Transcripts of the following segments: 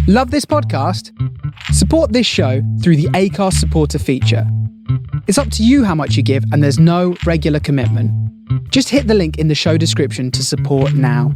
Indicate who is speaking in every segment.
Speaker 1: Love this podcast? Support this show through the Acast supporter feature. It's up to you how much you give, and there's no regular commitment. Just hit the link in the show description to support now.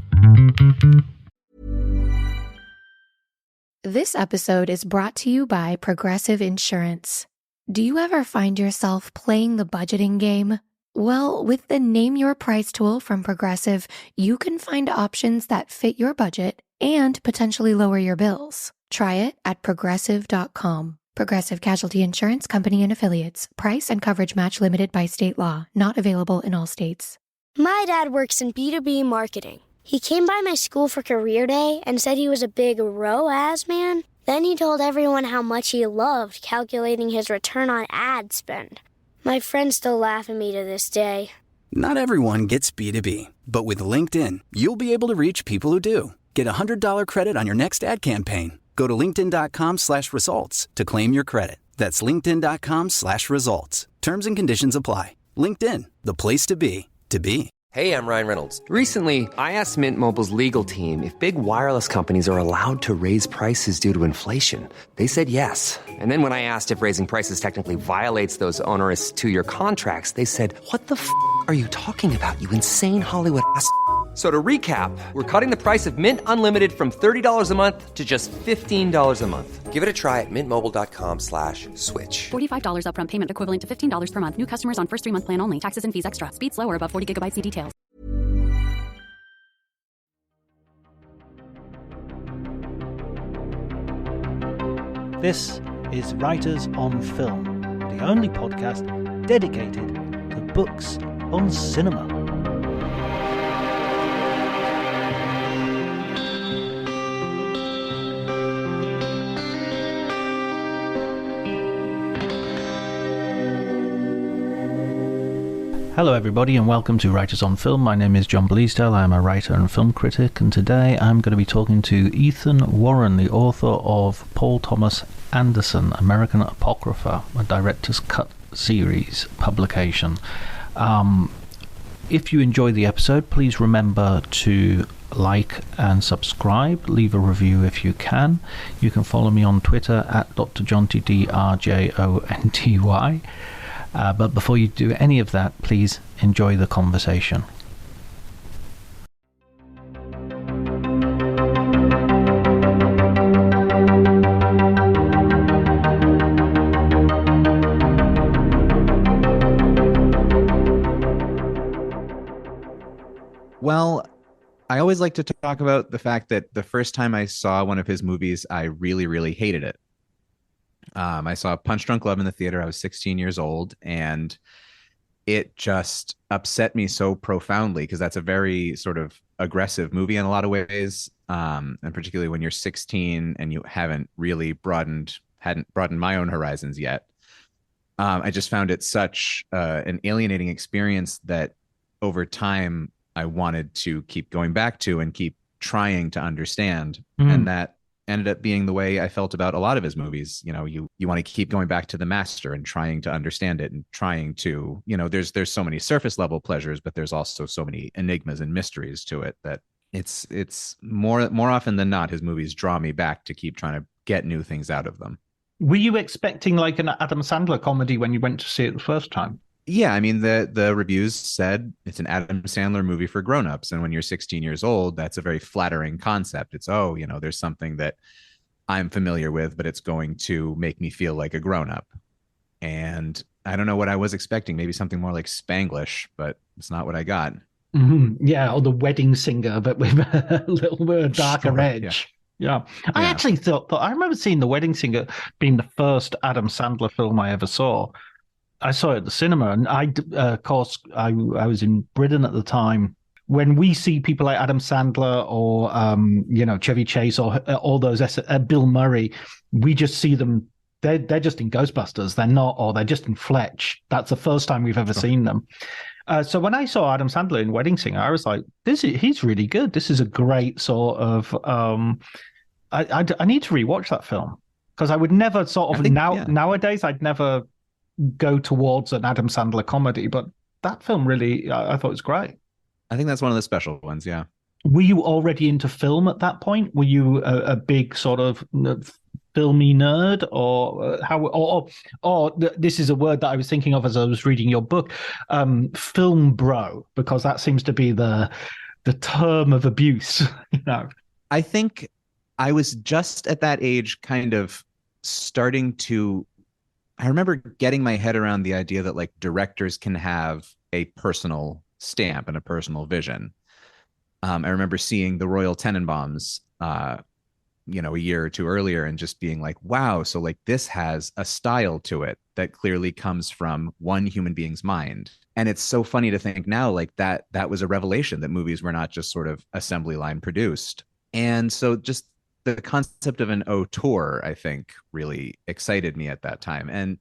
Speaker 2: This episode is brought to you by Progressive Insurance. Do you ever find yourself playing the budgeting game? Well, with the Name Your Price tool from Progressive, you can find options that fit your budget and potentially lower your bills. Try it at Progressive.com. Progressive Casualty Insurance Company and Affiliates. Price and coverage match limited by state law. Not available in all states.
Speaker 3: My dad works in B2B marketing. He came by my school for career day and said he was a big ROAS man. Then he told everyone how much he loved calculating his return on ad spend. My friends still laugh at me to this day.
Speaker 4: Not everyone gets B2B, but with LinkedIn, you'll be able to reach people who do. Get a $100 credit on your next ad campaign. Go to linkedin.com/results to claim your credit. That's linkedin.com/results. Terms and conditions apply. LinkedIn, the place to be, to be.
Speaker 5: Hey, I'm Ryan Reynolds. Recently, I asked Mint Mobile's legal team if big wireless companies are allowed to raise prices due to inflation. They said yes. And then when I asked if raising prices technically violates those onerous two-year contracts, they said, "What the f*** are you talking about, you insane Hollywood ass?" So to recap, we're cutting the price of Mint Unlimited from $30 a month to just $15 a month. Give it a try at mintmobile.com/switch.
Speaker 6: $45 upfront payment equivalent to $15 per month. New customers on first 3-month plan only. Taxes and fees extra. Speed slower above 40 gigabytes. See details.
Speaker 7: This is Writers on Film, the only podcast dedicated to books on cinema. Hello everybody and welcome to Writers on Film. My name is John Bleasdale. I'm a writer and film critic, and today I'm going to be talking to Ethan Warren, the author of Paul Thomas Anderson, American Apocrypha, a director's cut series publication. If you enjoy the episode, please remember to like and subscribe. Leave a review if you can. You can follow me on Twitter at DrJonty, DRJONTY. But before you do any of that, please enjoy the conversation.
Speaker 8: Well, I always like to talk about the fact that the first time I saw one of his movies, I really, really hated it. I saw Punch Drunk Love in the theater. I was 16 years old, and it just upset me so profoundly because that's a very sort of aggressive movie in a lot of ways, and particularly when you're 16 and you hadn't broadened my own horizons yet. I just found it such an alienating experience that over time I wanted to keep going back to and keep trying to understand, and that ended up being the way I felt about a lot of his movies. You know, you want to keep going back to the master and trying to understand it and trying to, there's so many surface level pleasures, but there's also so many enigmas and mysteries to it that it's more often than not, his movies draw me back to keep trying to get new things out of them.
Speaker 7: Were you expecting like an Adam Sandler comedy when you went to see it the first time?
Speaker 8: Yeah, I mean, the reviews said it's an Adam Sandler movie for grown-ups. And when you're 16 years old, that's a very flattering concept. It's, there's something that I'm familiar with, but it's going to make me feel like a grown-up. And I don't know what I was expecting. Maybe something more like Spanglish, but it's not what I got.
Speaker 7: Mm-hmm. Yeah, or The Wedding Singer, but with a little bit of darker edge. Yeah. I actually thought I remember seeing The Wedding Singer being the first Adam Sandler film I ever saw. I saw it at the cinema, and of course, I was in Britain at the time. When we see people like Adam Sandler or Chevy Chase or all those Bill Murray, we just see them. They're just in Ghostbusters. They're not, or they're just in Fletch. That's the first time we've ever seen them. So when I saw Adam Sandler in Wedding Singer, I was like, he's really good. This is a great sort of. I need to rewatch that film because I would never nowadays I'd never go towards an Adam Sandler comedy, but that film really, I thought was great.
Speaker 8: I think that's one of the special ones. Yeah.
Speaker 7: Were you already into film at that point? Were you a big sort of filmy nerd, or this is a word that I was thinking of as I was reading your book, film bro, because that seems to be the term of abuse.
Speaker 8: I think I was just at that age kind of starting to, I remember getting my head around the idea that like directors can have a personal stamp and a personal vision. I remember seeing the Royal Tenenbaums, a year or two earlier, and just being like, wow, so like this has a style to it that clearly comes from one human being's mind. And it's so funny to think now, like that was a revelation, that movies were not just sort of assembly line produced. And so just the concept of an auteur, I think, really excited me at that time. And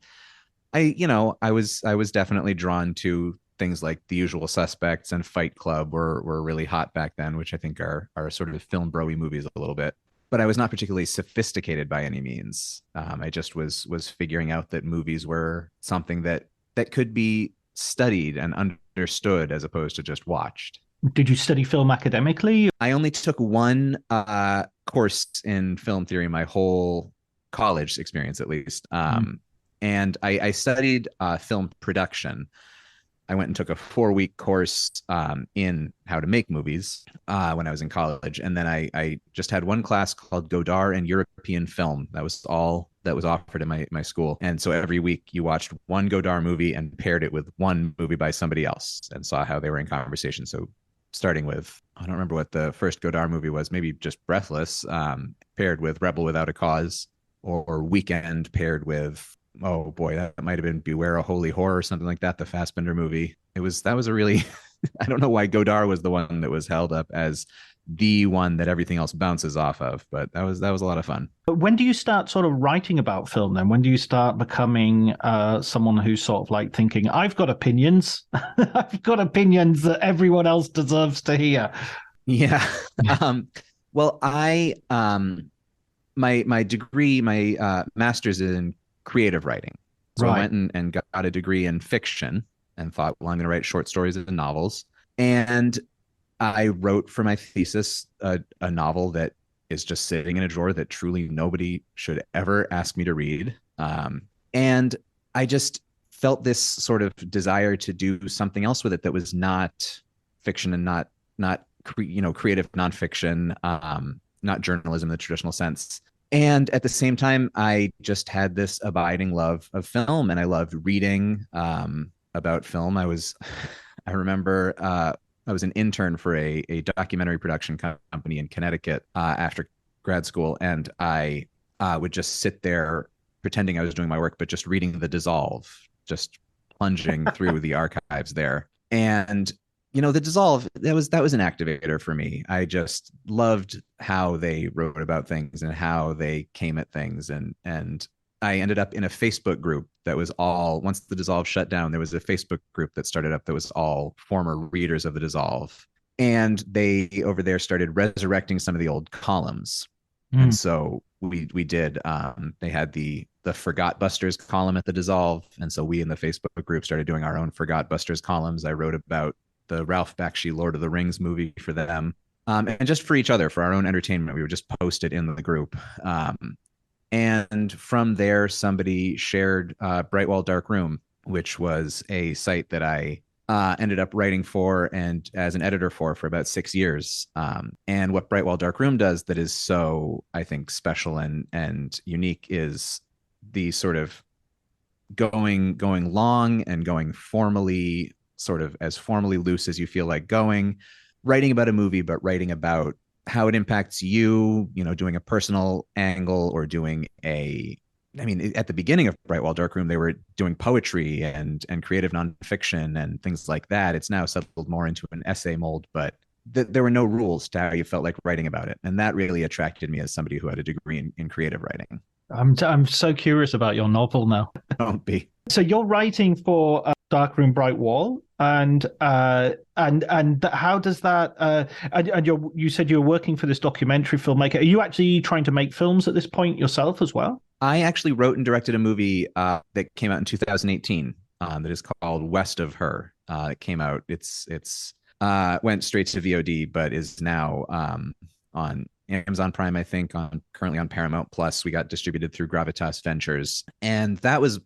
Speaker 8: I was definitely drawn to things like The Usual Suspects and Fight Club were really hot back then, which I think are sort of film bro-y movies a little bit. But I was not particularly sophisticated by any means. I just was figuring out that movies were something that could be studied and understood as opposed to just watched.
Speaker 7: Did you study film academically?
Speaker 8: I only took one course in film theory my whole college experience, at least. And I studied film production. I went and took a 4-week course in how to make movies when I was in college. And then I just had one class called Godard and European Film. That was all that was offered in my school. And so every week you watched one Godard movie and paired it with one movie by somebody else and saw how they were in conversation. So starting with, I don't remember what the first Godard movie was, maybe just Breathless, paired with Rebel Without a Cause, or Weekend paired with, oh boy, that might have been Beware a Holy Horror or something like that, the Fassbinder movie. That was a really, I don't know why Godard was the one that was held up as the one that everything else bounces off of, but that was a lot of fun.
Speaker 7: But when do you start sort of writing about film then? When do you start becoming someone who's sort of like thinking, I've got opinions, I've got opinions that everyone else deserves to hear?
Speaker 8: Yeah. Well, my degree, my master's in creative writing. So I went and got a degree in fiction and thought, well, I'm going to write short stories and novels. And I wrote for my thesis a novel that is just sitting in a drawer that truly nobody should ever ask me to read. And I just felt this sort of desire to do something else with it that was not fiction and not creative nonfiction, not journalism in the traditional sense. And at the same time, I just had this abiding love of film, and I loved reading about film. I remember I was an intern for a documentary production company in Connecticut after grad school, and I would just sit there pretending I was doing my work, but just reading The Dissolve, just plunging through the archives there. And The Dissolve, that was an activator for me. I just loved how they wrote about things and how they came at things. And I ended up in a Facebook group that was all, once The Dissolve shut down, there was a Facebook group that started up that was all former readers of The Dissolve. And they over there started resurrecting some of the old columns. And so we did, they had the Forgot Busters column at The Dissolve. And so we in the Facebook group started doing our own Forgot Busters columns. I wrote about the Ralph Bakshi Lord of the Rings movie for them. And just for each other, for our own entertainment, we would just post it in the group. And from there, somebody shared Brightwall Dark Room, which was a site that I ended up writing for and as an editor for about 6 years. And what Brightwall Dark Room does that is so, I think, special and unique is the sort of going long and going formally, sort of as formally loose as you feel like going, writing about a movie, but writing about how it impacts you, doing a personal angle or doing at the beginning of Brightwall Dark Room, they were doing poetry and creative nonfiction and things like that. It's now settled more into an essay mold, but there were no rules to how you felt like writing about it. And that really attracted me as somebody who had a degree in creative writing.
Speaker 7: I'm so curious about your novel now.
Speaker 8: Don't be.
Speaker 7: So you're writing for Dark Room Bright Wall, and how does that? And you said you were working for this documentary filmmaker. Are you actually trying to make films at this point yourself as well?
Speaker 8: I actually wrote and directed a movie that came out in 2018 that is called West of Her. It came out. It's Went straight to VOD, but is now on Amazon Prime, I think, currently on Paramount Plus. We got distributed through Gravitas Ventures, and that was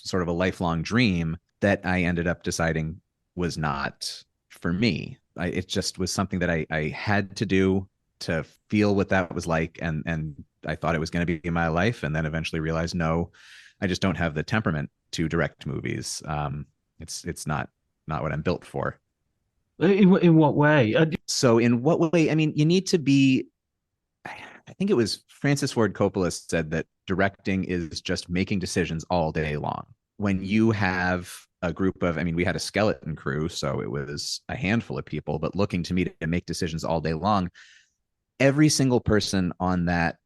Speaker 8: sort of a lifelong dream that I ended up deciding was not for me. It just was something that I had to do to feel what that was like, and I thought it was going to be in my life, and then eventually realized, no, I just don't have the temperament to direct movies. It's not what I'm built for.
Speaker 7: In what way?
Speaker 8: So in what way? I mean, you need to be, I think it was Francis Ford Coppola said that directing is just making decisions all day long. When you have a group of, I mean, we had a skeleton crew, so it was a handful of people, but looking to me to make decisions all day long, every single person on that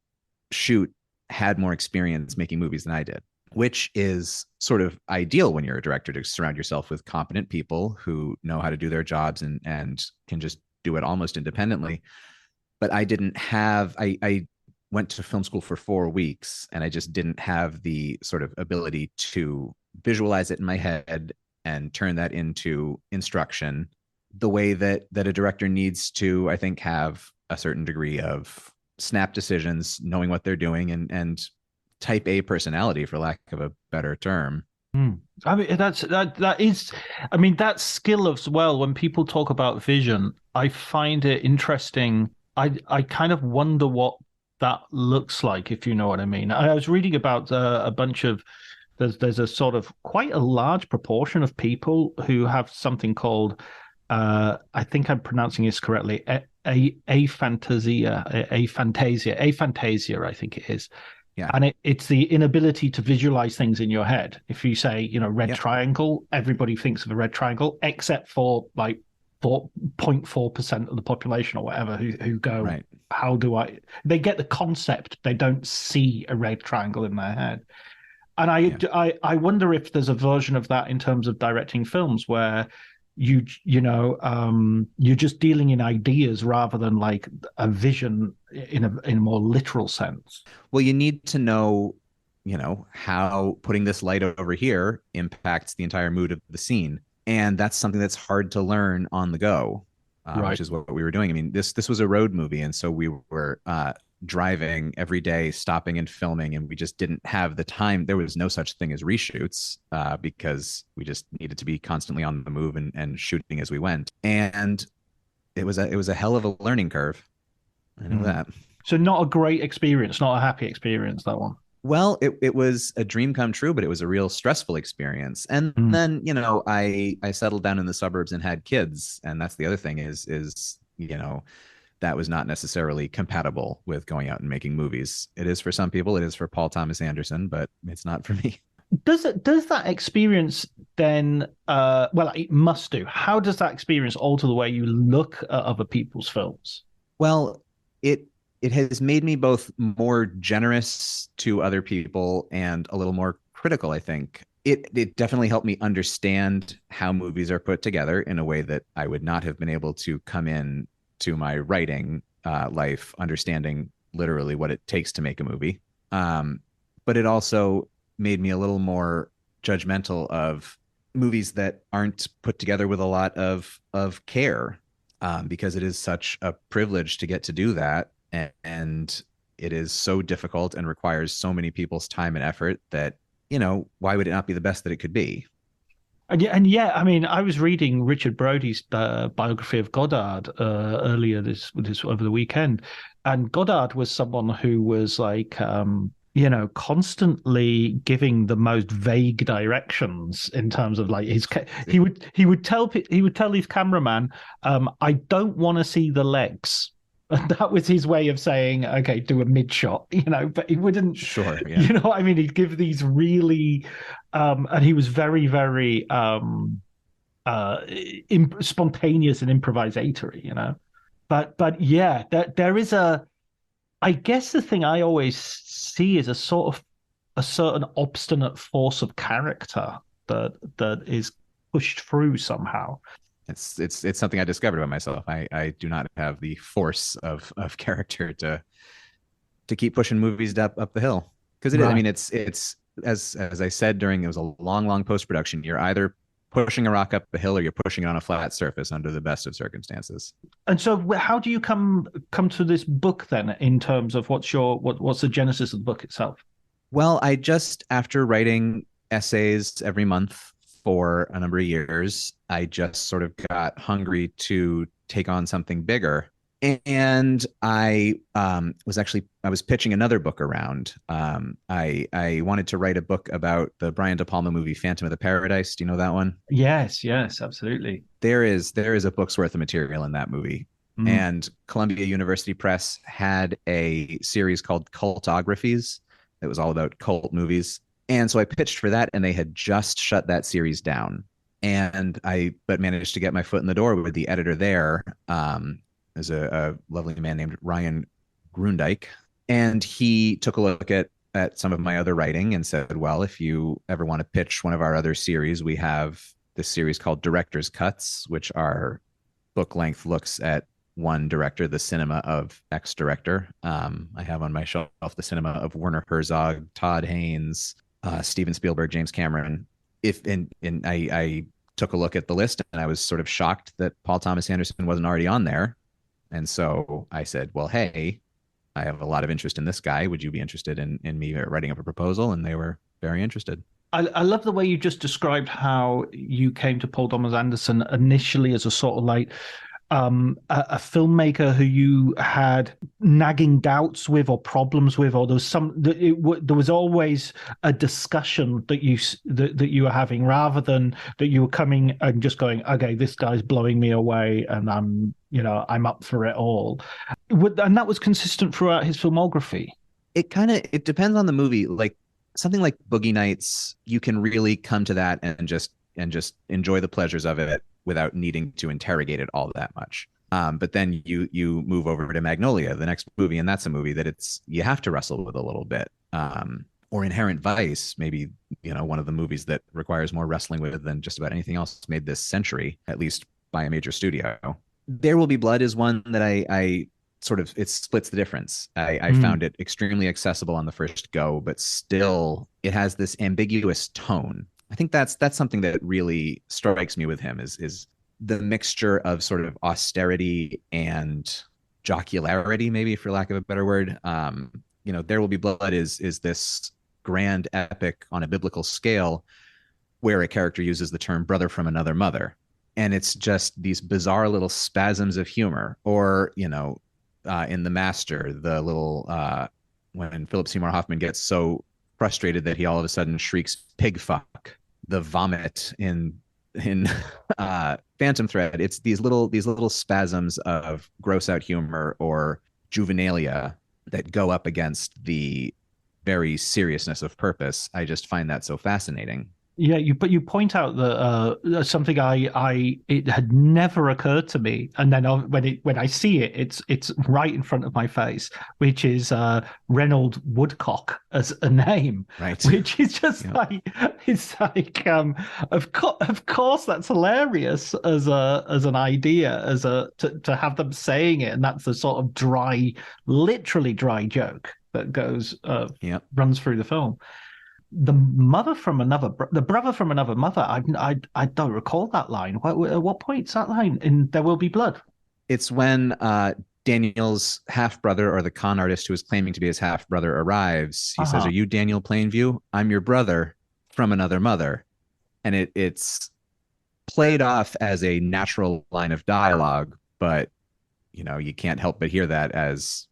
Speaker 8: shoot had more experience making movies than I did, which is sort of ideal when you're a director, to surround yourself with competent people who know how to do their jobs and can just do it almost independently. But I didn't have, I went to film school for 4 weeks, and I just didn't have the sort of ability to visualize it in my head and turn that into instruction the way that a director needs to, I think, have a certain degree of snap decisions, knowing what they're doing, and type A personality, for lack of a better term.
Speaker 7: I mean, that is, I mean, that skill as well. When people talk about vision, I find it interesting. I kind of wonder what that looks like, if you know what I mean. I was reading about a bunch of, there's a sort of quite a large proportion of people who have something called, I think I'm pronouncing this correctly, aphantasia, I think it is.
Speaker 8: Yeah.
Speaker 7: And it's the inability to visualize things in your head. If you say, red triangle, everybody thinks of a red triangle, except for like 0.4% of the population or whatever who go, right, how do I? They get the concept, they don't see a red triangle in their head. And I wonder if there's a version of that in terms of directing films where you're just dealing in ideas rather than like a vision in a more literal sense.
Speaker 8: Well, you need to know, how putting this light over here impacts the entire mood of the scene. And that's something that's hard to learn on the go, right, which is what we were doing. I mean, this was a road movie. And so we were driving every day, stopping and filming, and we just didn't have the time. There was no such thing as reshoots because we just needed to be constantly on the move and shooting as we went. And it was a hell of a learning curve. I know that.
Speaker 7: So not a great experience, not a happy experience, that one.
Speaker 8: Well, it was a dream come true, but it was a real stressful experience. And then, I settled down in the suburbs and had kids. And that's the other thing is, that was not necessarily compatible with going out and making movies. It is for some people, it is for Paul Thomas Anderson, but it's not for me.
Speaker 7: Does that experience then, well, it must do. How does that experience alter the way you look at other people's films?
Speaker 8: Well, it has made me both more generous to other people and a little more critical, I think. It definitely helped me understand how movies are put together in a way that I would not have been able to come in to my writing life, understanding literally what it takes to make a movie. But it also made me a little more judgmental of movies that aren't put together with a lot of care, because it is such a privilege to get to do that. And it is so difficult and requires so many people's time and effort that, why would it not be the best that it could be?
Speaker 7: And yeah, I mean, I was reading Richard Brody's biography of Goddard earlier this over the weekend, and Goddard was someone who was like, constantly giving the most vague directions in terms of like he would tell his cameraman, I don't want to see the legs. And that was his way of saying, okay, do a mid shot, but he wouldn't,
Speaker 8: sure, yeah.
Speaker 7: I mean, he'd give these really, and he was very, very spontaneous and improvisatory, but yeah, there is I guess the thing I always see is a certain obstinate force of character that is pushed through somehow.
Speaker 8: It's something I discovered about myself. I do not have the force of character to keep pushing movies up the hill, because it is. I mean, it's as I said during, it was a long post production. You're either pushing a rock up a hill or you're pushing it on a flat surface under the best of circumstances.
Speaker 7: And so how do you come to this book then, in terms of what's the genesis of the book itself?
Speaker 8: Well, after writing essays every month for a number of years, I just sort of got hungry to take on something bigger. And I was pitching another book around. I wanted to write a book about the Brian De Palma movie Phantom of the Paradise. Do you know that one?
Speaker 7: Yes, absolutely.
Speaker 8: There is a book's worth of material in that movie. And Columbia University Press had a series called Cultographies that was all about cult movies. And so I pitched for that, and they had just shut that series down. And but managed to get my foot in the door with the editor there. There's a lovely man named Ryan Grundyke. And he took a look at some of my other writing and said, well, if you ever want to pitch one of our other series, we have this series called Director's Cuts, which are book-length looks at one director, the cinema of X director. I have on my shelf the cinema of Werner Herzog, Todd Haynes, Steven Spielberg, James Cameron. I took a look at the list, and I was sort of shocked that Paul Thomas Anderson wasn't already on there. And so I said, well, hey, I have a lot of interest in this guy. Would you be interested in me writing up a proposal? And they were very interested.
Speaker 7: I love the way you just described how you came to Paul Thomas Anderson initially as a sort of like a filmmaker who you had nagging doubts with or problems with, or there was always a discussion that you were having, rather than that you were coming and just going, okay, this guy's blowing me away and I'm up for it all. And that was consistent throughout his filmography.
Speaker 8: It depends on the movie. Like something like Boogie Nights, you can really come to that and just enjoy the pleasures of it without needing to interrogate it all that much. But then you move over to Magnolia, the next movie, and that's a movie that you have to wrestle with a little bit. Or Inherent Vice, maybe, one of the movies that requires more wrestling with than just about anything else made this century, at least by a major studio. There Will Be Blood is one that I sort of, it splits the difference. I found it extremely accessible on the first go, but still it has this ambiguous tone. I think that's something that really strikes me with him is the mixture of sort of austerity and jocularity, maybe, for lack of a better word. There Will Be Blood is this grand epic on a biblical scale where a character uses the term brother from another mother. And it's just these bizarre little spasms of humor. Or, in The Master, the little, when Philip Seymour Hoffman gets so frustrated that he all of a sudden shrieks pig fuck, the vomit in Phantom Thread. It's these little spasms of gross out humor or juvenilia that go up against the very seriousness of purpose. I just find that so fascinating.
Speaker 7: Yeah, but you point out that something it had never occurred to me, and then when I see it, it's right in front of my face, which is Reynold Woodcock as a name,
Speaker 8: right?
Speaker 7: Which is just of course that's hilarious as an idea, to have them saying it, and that's the sort of literally dry joke that goes runs through the film. The brother from another mother. I don't recall that line. At what point is that line in There Will Be Blood?
Speaker 8: It's when Daniel's half brother, or the con artist who is claiming to be his half brother, arrives. He says, "Are you Daniel Plainview? I'm your brother from another mother," and it's played off as a natural line of dialogue, but you can't help but hear that as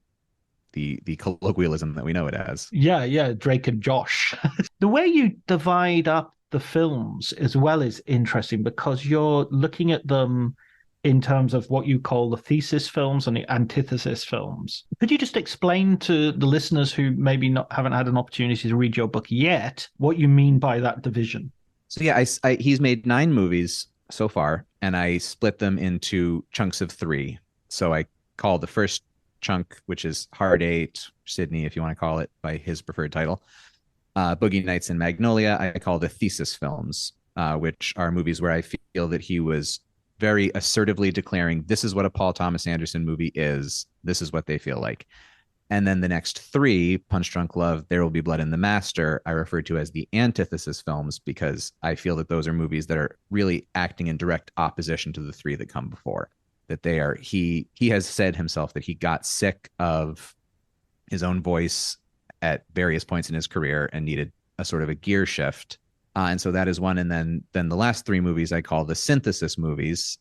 Speaker 8: the colloquialism that we know it as.
Speaker 7: Yeah, Drake and Josh. The way you divide up the films as well is interesting, because you're looking at them in terms of what you call the thesis films and the antithesis films. Could you just explain to the listeners who maybe haven't had an opportunity to read your book yet what you mean by that division?
Speaker 8: So yeah, he's made 9 movies so far, and I split them into chunks of 3. So I call the first chunk, which is Hard 8, Sydney, if you want to call it by his preferred title, Boogie Nights and Magnolia, I call the thesis films, which are movies where I feel that he was very assertively declaring, this is what a Paul Thomas Anderson movie is. This is what they feel like. And then the next three, Punch Drunk Love, There Will Be Blood, and The Master, I refer to as the antithesis films because I feel that those are movies that are really acting in direct opposition to the three that come before. That they are, he has said himself that he got sick of his own voice at various points in his career and needed a sort of a gear shift. And so that is one. And then the last three movies I call the synthesis movies,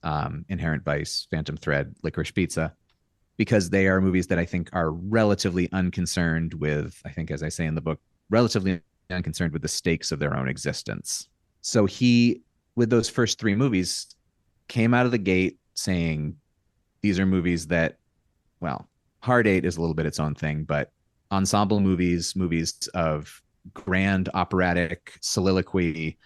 Speaker 8: Inherent Vice, Phantom Thread, Licorice Pizza, because they are movies that I think are relatively unconcerned with, I think, as I say in the book, relatively unconcerned with the stakes of their own existence. So he, with those first three movies, came out of the gate saying, these are movies that, well, Hard Eight is a little bit its own thing, but ensemble movies, movies of grand operatic soliloquy,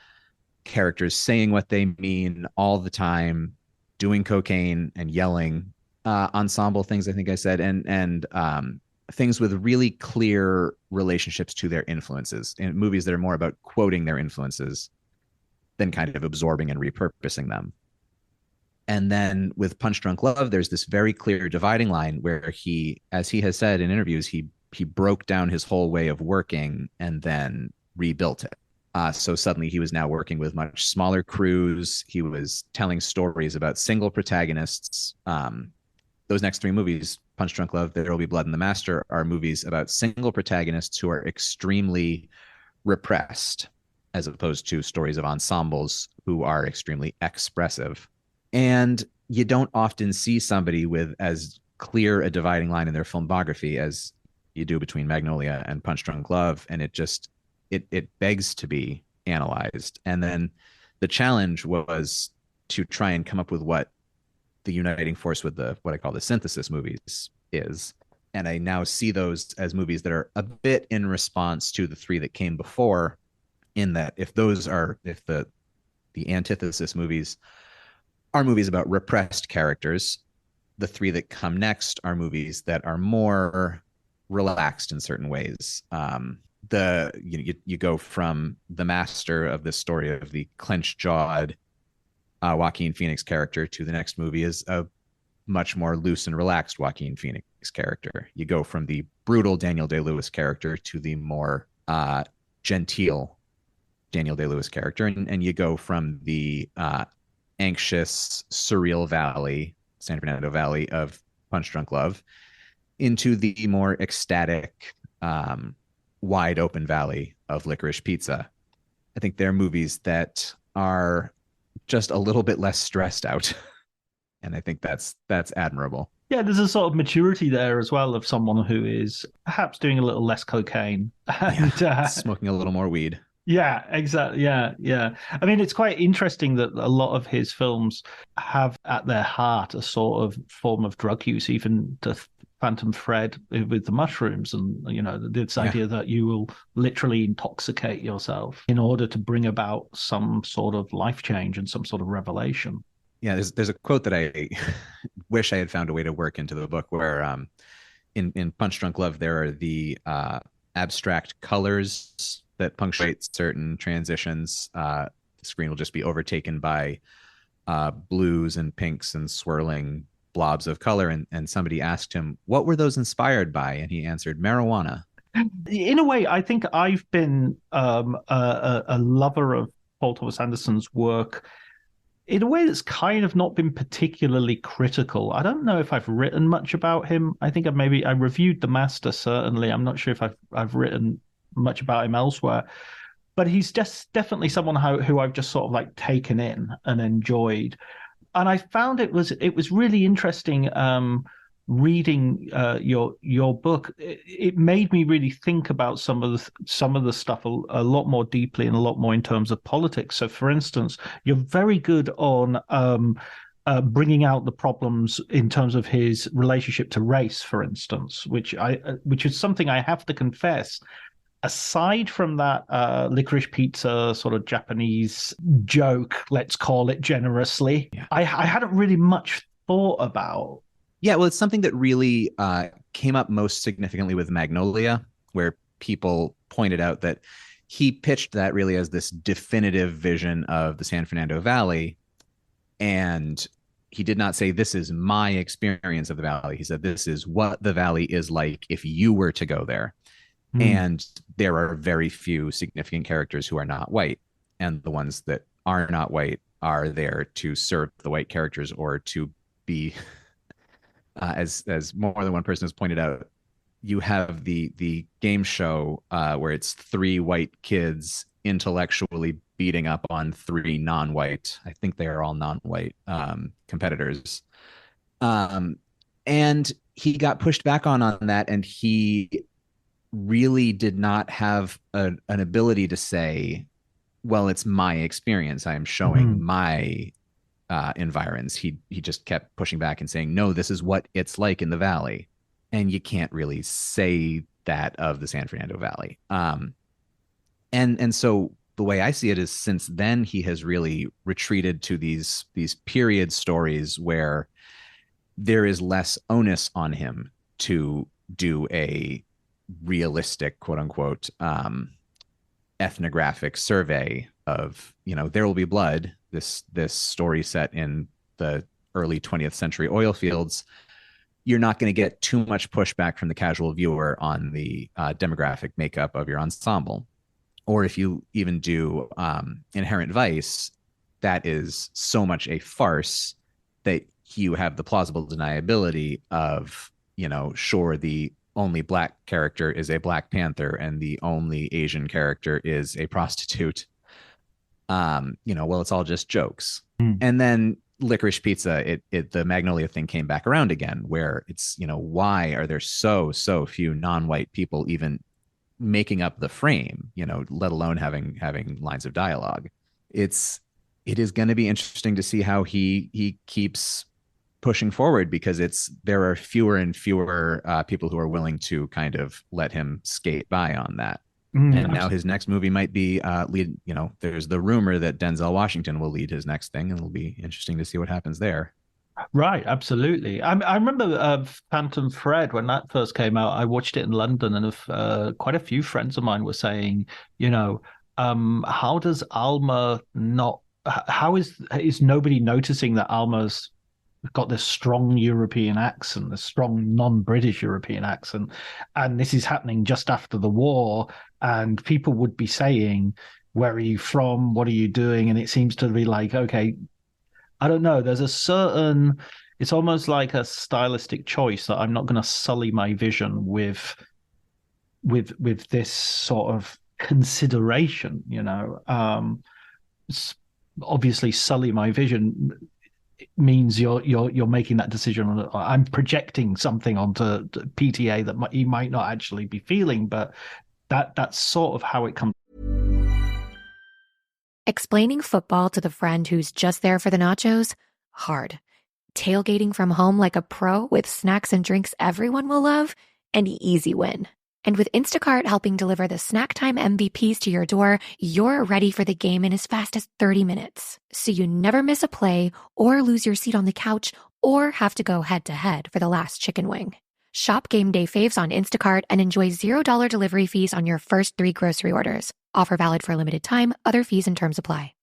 Speaker 8: characters saying what they mean all the time, doing cocaine and yelling, ensemble things, I think I said, and things with really clear relationships to their influences, in movies that are more about quoting their influences than kind of absorbing and repurposing them. And then with Punch Drunk Love, there's this very clear dividing line where he, as he has said in interviews, he broke down his whole way of working and then rebuilt it. So suddenly he was now working with much smaller crews. He was telling stories about single protagonists. Those next three movies, Punch Drunk Love, There Will Be Blood, and The Master, are movies about single protagonists who are extremely repressed, as opposed to stories of ensembles who are extremely expressive. And you don't often see somebody with as clear a dividing line in their filmography as you do between Magnolia and Punch Drunk Love. And it begs to be analyzed. And then the challenge was to try and come up with what the uniting force with what I call the synthesis movies is. And I now see those as movies that are a bit in response to the three that came before, in that if the antithesis movies are movies about repressed characters, the three that come next are movies that are more relaxed in certain ways. You go from the master of this story of the clenched-jawed Joaquin Phoenix character to the next movie is a much more loose and relaxed Joaquin Phoenix character. You go from the brutal Daniel Day-Lewis character to the more genteel Daniel Day-Lewis character, and you go from the anxious, surreal valley, San Fernando Valley of Punch Drunk Love, into the more ecstatic, wide open valley of Licorice Pizza. I think they're movies that are just a little bit less stressed out. And I think that's admirable.
Speaker 7: Yeah, there's a sort of maturity there as well of someone who is perhaps doing a little less cocaine and
Speaker 8: smoking a little more weed.
Speaker 7: Yeah, exactly. Yeah. I mean, it's quite interesting that a lot of his films have at their heart a sort of form of drug use, even the Phantom Thread with the mushrooms, and this idea that you will literally intoxicate yourself in order to bring about some sort of life change and some sort of revelation.
Speaker 8: Yeah, there's a quote that I wish I had found a way to work into the book where in Punch Drunk Love there are the abstract colors that punctuate certain transitions. The screen will just be overtaken by blues and pinks and swirling blobs of color. And somebody asked him, what were those inspired by? And he answered, marijuana.
Speaker 7: In a way, I think I've been a lover of Paul Thomas Anderson's work in a way that's kind of not been particularly critical. I don't know if I've written much about him. I think I reviewed The Master, certainly. I'm not sure if I've written much about him elsewhere, but he's just definitely someone who I've just sort of like taken in and enjoyed. And I found it was really interesting reading your book. It made me really think about some of the stuff a lot more deeply and a lot more in terms of politics. So, for instance, you're very good on bringing out the problems in terms of his relationship to race, for instance, which is something I have to confess. Aside from that Licorice Pizza sort of Japanese joke, let's call it generously, I hadn't really much thought about.
Speaker 8: Yeah, well, it's something that really came up most significantly with Magnolia, where people pointed out that he pitched that really as this definitive vision of the San Fernando Valley. And he did not say this is my experience of the valley. He said this is what the valley is like if you were to go there. And there are very few significant characters who are not white, and the ones that are not white are there to serve the white characters or to be as more than one person has pointed out. You have the game show where it's 3 white kids intellectually beating up on 3 non-white, I think they are all non-white competitors, and he got pushed back on that, and he really did not have an ability to say, well, it's my experience, I am showing my environs. He just kept pushing back and saying, no, this is what it's like in the valley. And you can't really say that of the San Fernando Valley. And so the way I see it is, since then he has really retreated to these period stories where there is less onus on him to do a realistic, quote unquote, ethnographic survey of, There Will Be Blood, this story set in the early 20th century oil fields. You're not going to get too much pushback from the casual viewer on the demographic makeup of your ensemble. Or if you even do Inherent Vice, that is so much a farce that you have the plausible deniability of, sure, the only black character is a Black Panther and the only Asian character is a prostitute. Well, it's all just jokes. And then Licorice Pizza, the Magnolia thing came back around again, where it's, why are there so few non-white people even making up the frame, let alone having lines of dialogue. It is going to be interesting to see how he keeps pushing forward, because there are fewer and fewer people who are willing to kind of let him skate by on that. And now his next movie might be there's the rumor that Denzel Washington will lead his next thing, and it'll be interesting to see what happens there.
Speaker 7: Right, absolutely. I remember Phantom Thread, when that first came out. I watched it in London, and quite a few friends of mine were saying, how does Alma not? How is nobody noticing that Alma's got this strong European accent, this strong non-British European accent, and this is happening just after the war, and people would be saying, where are you from? What are you doing? And it seems to be like, okay, I don't know. There's a certain, it's almost like a stylistic choice that I'm not going to sully my vision with this sort of consideration, obviously sully my vision means you're making that decision. I'm projecting something onto PTA that he might not actually be feeling, but that's sort of how it comes.
Speaker 2: Explaining football to the friend who's just there for the nachos? Hard. Tailgating from home like a pro with snacks and drinks everyone will love? An easy win. And with Instacart helping deliver the snack time MVPs to your door, you're ready for the game in as fast as 30 minutes. So you never miss a play or lose your seat on the couch or have to go head-to-head for the last chicken wing. Shop Game Day Faves on Instacart and enjoy $0 delivery fees on your first 3 grocery orders. Offer valid for a limited time. Other fees and terms apply.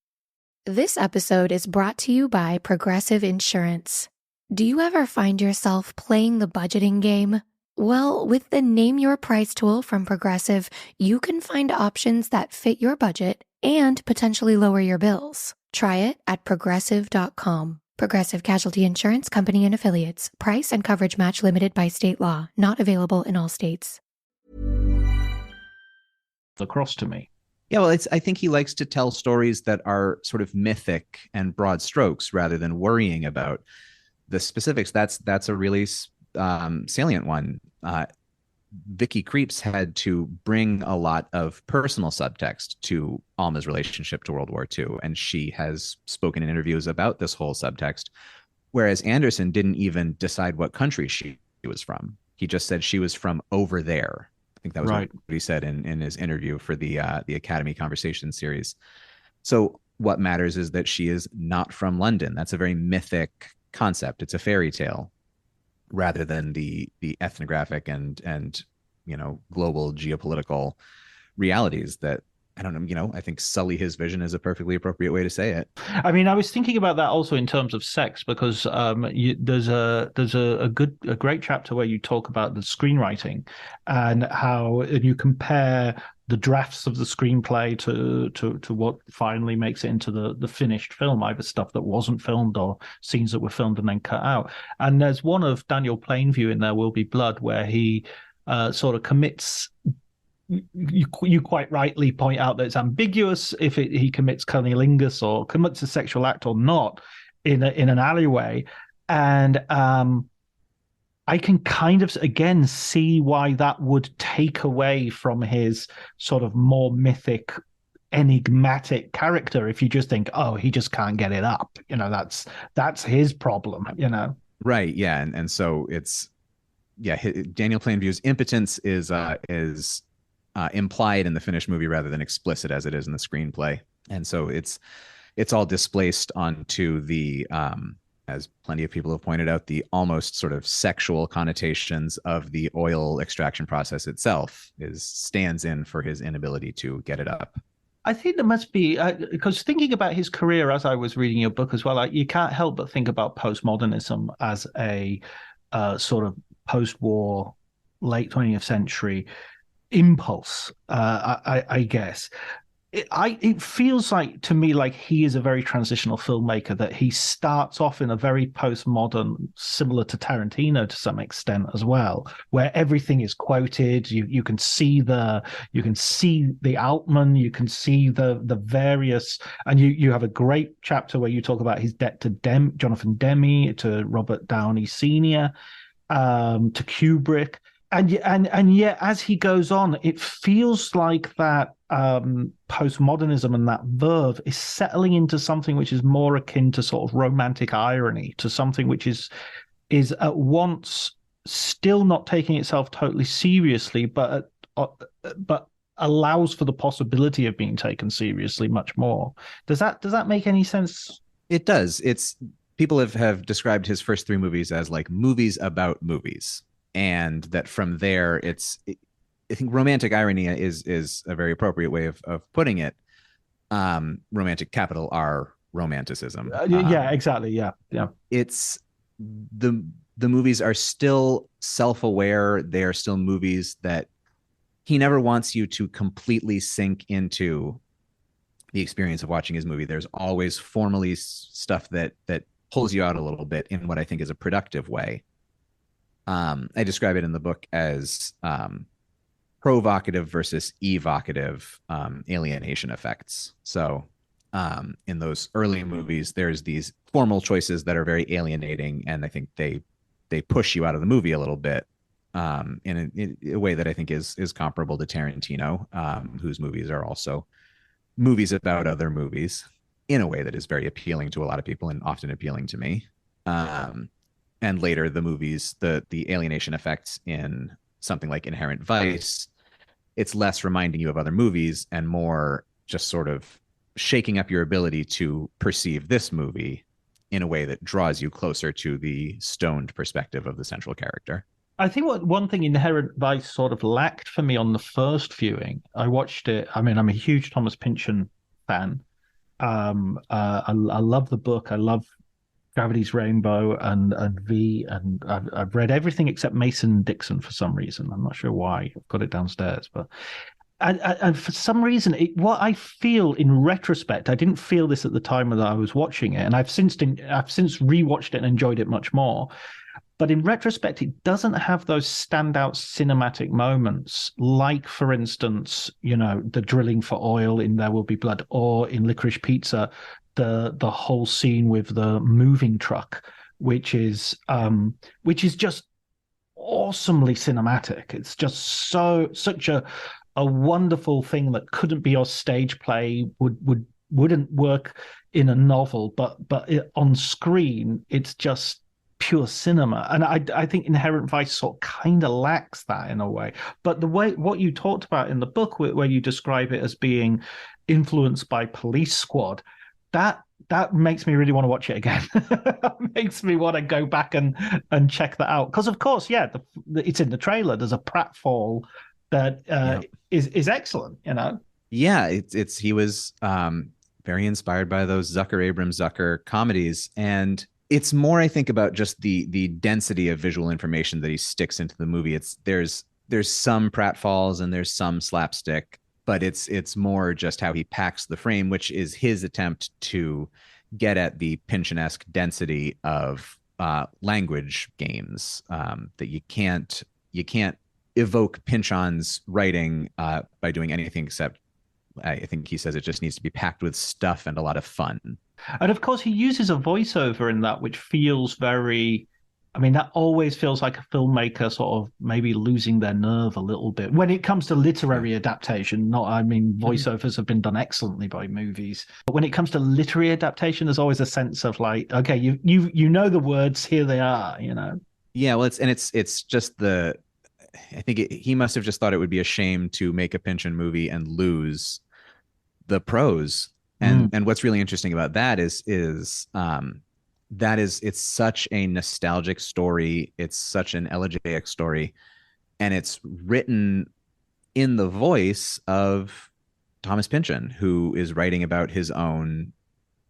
Speaker 2: This episode is brought to you by Progressive Insurance. Do you ever find yourself playing the budgeting game? Well, with the Name Your Price tool from Progressive, you can find options that fit your budget and potentially lower your bills. Try it at Progressive.com. Progressive Casualty Insurance Company and Affiliates. Price and coverage match limited by state law. Not available in all states.
Speaker 7: Across to me.
Speaker 8: Yeah, well, I think he likes to tell stories that are sort of mythic and broad strokes rather than worrying about the specifics. That's a really salient one. Vicky Creeps had to bring a lot of personal subtext to Alma's relationship to World War II, and she has spoken in interviews about this whole subtext, whereas Anderson didn't even decide what country she was from. He just said she was from over there. I think that was right. What he said in his interview for the Academy Conversation series. So what matters is that she is not from London. That's a very mythic concept. It's a fairy tale, rather than the ethnographic and global geopolitical realities that I don't know, I think sully his vision is a perfectly appropriate way to say it.
Speaker 7: I mean, I was thinking about that also in terms of sex, because there's a great chapter where you talk about the screenwriting and how you compare the drafts of the screenplay to what finally makes it into the finished film, either stuff that wasn't filmed or scenes that were filmed and then cut out. And there's one of Daniel Plainview in There Will Be Blood where he sort of commits. You quite rightly point out that it's ambiguous if he commits cunnilingus or commits a sexual act or not in an alleyway, and I can kind of again see why that would take away from his sort of more mythic, enigmatic character. If you just think, oh, he just can't get it up, that's his problem,
Speaker 8: Right? Yeah, and so it's Daniel Plainview's impotence is implied in the finished movie rather than explicit as it is in the screenplay, and so it's all displaced onto the as plenty of people have pointed out, the almost sort of sexual connotations of the oil extraction process itself stands in for his inability to get it up.
Speaker 7: I think there must be, because thinking about his career as I was reading your book as well, you can't help but think about postmodernism as a sort of post-war, late 20th century impulse, I guess. It feels like to me like he is a very transitional filmmaker, that he starts off in a very postmodern, similar to Tarantino to some extent as well, where everything is quoted. You can see the Altman, you can see the various, and you have a great chapter where you talk about his debt to Jonathan Demme, to Robert Downey Sr., to Kubrick. And yet, as he goes on, it feels like that postmodernism and that verve is settling into something which is more akin to sort of romantic irony, to something which is at once still not taking itself totally seriously, but allows for the possibility of being taken seriously much more. Does that make any sense?
Speaker 8: It does. People have described his first three movies as like movies about movies. And that from there, I think romantic irony is a very appropriate way of putting it. Romantic, capital R, romanticism.
Speaker 7: Yeah, exactly. Yeah.
Speaker 8: It's the movies are still self-aware. They are still movies that he never wants you to completely sink into the experience of watching his movie. There's always formally stuff that pulls you out a little bit in what I think is a productive way. I describe it in the book as provocative versus evocative alienation effects. So in those early movies, there's these formal choices that are very alienating, and I think they push you out of the movie a little bit in a way that I think is comparable to Tarantino, whose movies are also movies about other movies in a way that is very appealing to a lot of people and often appealing to me. And later, the movies, the alienation effects in something like Inherent Vice, it's less reminding you of other movies and more just sort of shaking up your ability to perceive this movie in a way that draws you closer to the stoned perspective of the central character.
Speaker 7: I think one thing Inherent Vice sort of lacked for me on the first viewing, I watched it. I mean, I'm a huge Thomas Pynchon fan. I love the book. I love Gravity's Rainbow and V, and I've read everything except Mason Dixon for some reason. I'm not sure why. I've got it downstairs, but and for some reason, what I feel in retrospect, I didn't feel this at the time that I was watching it, and I've since rewatched it and enjoyed it much more. But in retrospect, it doesn't have those standout cinematic moments, like, for instance, the drilling for oil in There Will Be Blood, or in Licorice Pizza, the whole scene with the moving truck, which is just awesomely cinematic. It's just such a wonderful thing that couldn't be a stage play, wouldn't work in a novel, but on screen, it's just pure cinema. And I think Inherent Vice sort of kind of lacks that in a way. But the way what you talked about in the book, where you describe it as being influenced by Police Squad, that makes me really want to watch it again. Makes me want to go back and check that out. Because of course, it's in the trailer. There's a pratfall that is excellent.
Speaker 8: Yeah, he was very inspired by those Zucker comedies, and it's more, I think, about just the density of visual information that he sticks into the movie. There's some pratfalls and there's some slapstick, but it's more just how he packs the frame, which is his attempt to get at the Pynchon-esque density of language games, that you can't evoke Pynchon's writing by doing anything except, I think he says, it just needs to be packed with stuff and a lot of fun.
Speaker 7: And of course, he uses a voiceover in that, which feels very, I mean, that always feels like a filmmaker sort of maybe losing their nerve a little bit when it comes to literary adaptation. Voiceovers have been done excellently by movies, but when it comes to literary adaptation, there's always a sense of like, okay, you know the words, here they are, you know.
Speaker 8: Yeah, well, it's just I think he must have just thought it would be a shame to make a Pynchon movie and lose the prose. And what's really interesting about that is it's such a nostalgic story. It's such an elegiac story, and it's written in the voice of Thomas Pynchon, who is writing about his own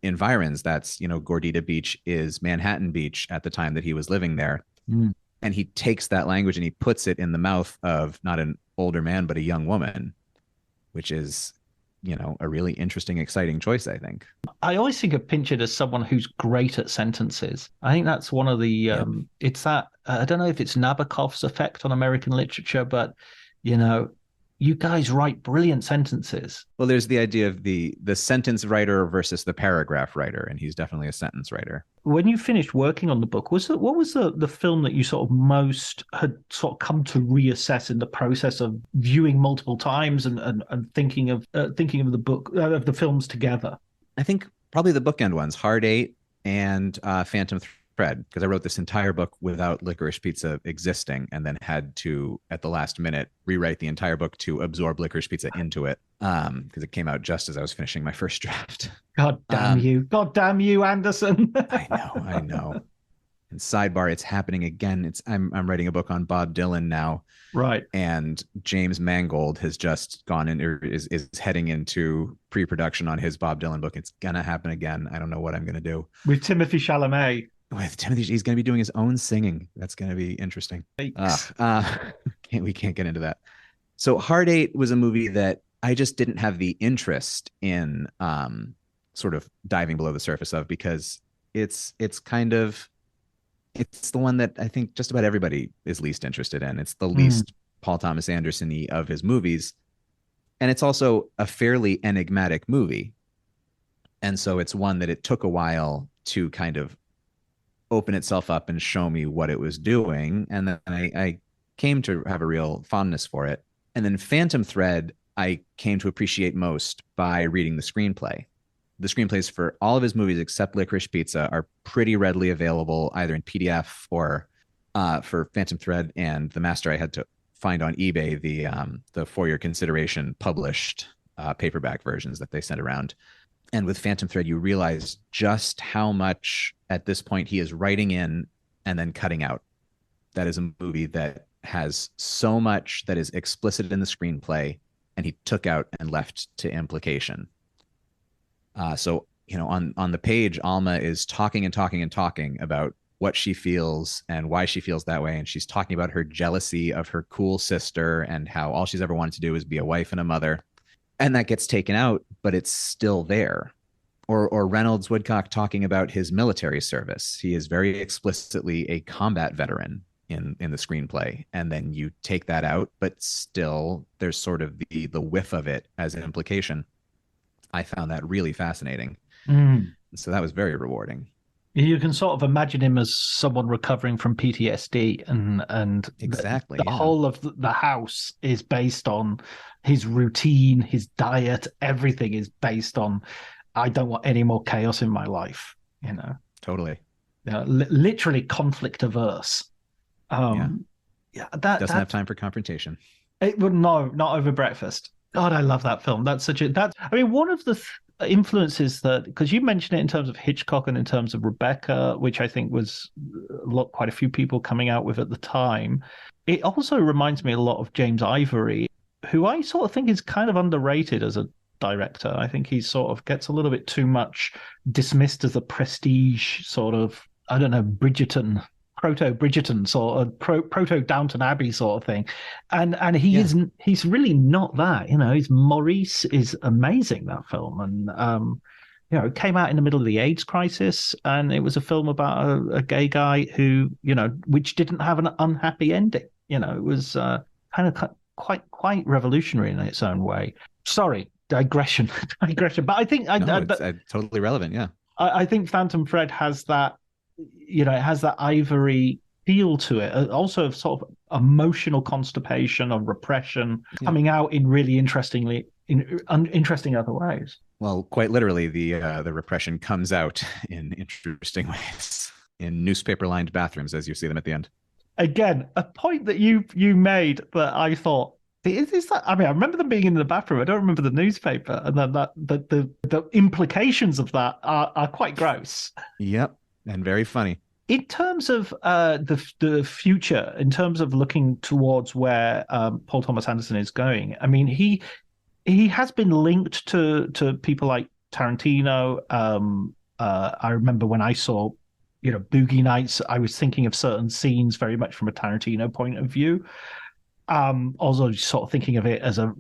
Speaker 8: environs. That's, Gordita Beach is Manhattan Beach at the time that he was living there. And he takes that language and he puts it in the mouth of not an older man, but a young woman, which is, a really interesting, exciting choice, I think.
Speaker 7: I always think of Pynchon as someone who's great at sentences. I think that's one of the, it's that, I don't know if it's Nabokov's effect on American literature, but, you guys write brilliant sentences.
Speaker 8: Well, there's the idea of the sentence writer versus the paragraph writer, and he's definitely a sentence writer.
Speaker 7: When you finished working on the book, what was the film that you sort of most had sort of come to reassess in the process of viewing multiple times and thinking of the book, of the films together?
Speaker 8: I think probably the bookend ones, Hard Eight and Phantom Thread, because I wrote this entire book without Licorice Pizza existing, and then had to, at the last minute, rewrite the entire book to absorb Licorice Pizza into it, because it came out just as I was finishing my first draft.
Speaker 7: God damn you, Anderson.
Speaker 8: I know. And sidebar, it's happening again. I'm writing a book on Bob Dylan now.
Speaker 7: Right.
Speaker 8: And James Mangold has just gone in, or is heading into pre-production on his Bob Dylan book. It's gonna happen again. I don't know what I'm gonna do.
Speaker 7: With Timothée Chalamet.
Speaker 8: With Timothy, he's going to be doing his own singing. That's going to be interesting. We can't get into that. So Hard Eight was a movie that I just didn't have the interest in sort of diving below the surface of, because it's the one that I think just about everybody is least interested in. It's the least Paul Thomas Anderson-y of his movies. And it's also a fairly enigmatic movie. And so it's one that it took a while to kind of open itself up and show me what it was doing. And then I came to have a real fondness for it. And then Phantom Thread, I came to appreciate most by reading the screenplay. The screenplays for all of his movies except Licorice Pizza are pretty readily available, either in PDF or for Phantom Thread and The Master, I had to find on eBay the for your consideration published paperback versions that they sent around. And with Phantom Thread, you realize just how much at this point he is writing in and then cutting out. That is a movie that has so much that is explicit in the screenplay, and he took out and left to implication. So, on the page, Alma is talking and talking and talking about what she feels and why she feels that way. And she's talking about her jealousy of her cool sister and how all she's ever wanted to do is be a wife and a mother. And that gets taken out, but it's still there. Or Reynolds Woodcock talking about his military service. He is very explicitly a combat veteran in the screenplay. And then you take that out, but still there's sort of the whiff of it as an implication. I found that really fascinating. So that was very rewarding.
Speaker 7: You can sort of imagine him as someone recovering from PTSD, and
Speaker 8: exactly
Speaker 7: the whole of the house is based on his routine, his diet, everything is based on, I don't want any more chaos in my life,
Speaker 8: Totally.
Speaker 7: Literally conflict averse.
Speaker 8: Doesn't have time for confrontation.
Speaker 7: It would, no, not over breakfast. God, I love that film. One of the influences that, because you mentioned it in terms of Hitchcock and in terms of Rebecca, which I think was quite a few people coming out with at the time. It also reminds me a lot of James Ivory, who I sort of think is kind of underrated as a director. I think he sort of gets a little bit too much dismissed as a prestige sort of, I don't know, proto-Bridgerton sort of proto-Downton Abbey sort of thing. And he's really not that. His Maurice is amazing, that film. And it came out in the middle of the AIDS crisis, and it was a film about a gay guy who, which didn't have an unhappy ending. It was kind of quite revolutionary in its own way. Sorry, digression. But I think
Speaker 8: it's totally relevant. Yeah,
Speaker 7: I think Phantom Thread has that. It has that ivory feel to it. Also, sort of emotional constipation or repression coming out in really interesting other ways.
Speaker 8: Well, quite literally, the repression comes out in interesting ways in newspaper-lined bathrooms, as you see them at the end. Again,
Speaker 7: a point that you made that I thought, is that? I mean, I remember them being in the bathroom. I don't remember the newspaper, and then the implications of that are quite gross.
Speaker 8: Yep, and very funny.
Speaker 7: In terms of the future, in terms of looking towards where Paul Thomas Anderson is going, I mean, he has been linked to people like Tarantino. I remember when I saw, Boogie Nights, I was thinking of certain scenes very much from a Tarantino point of view. Also sort of thinking of it as a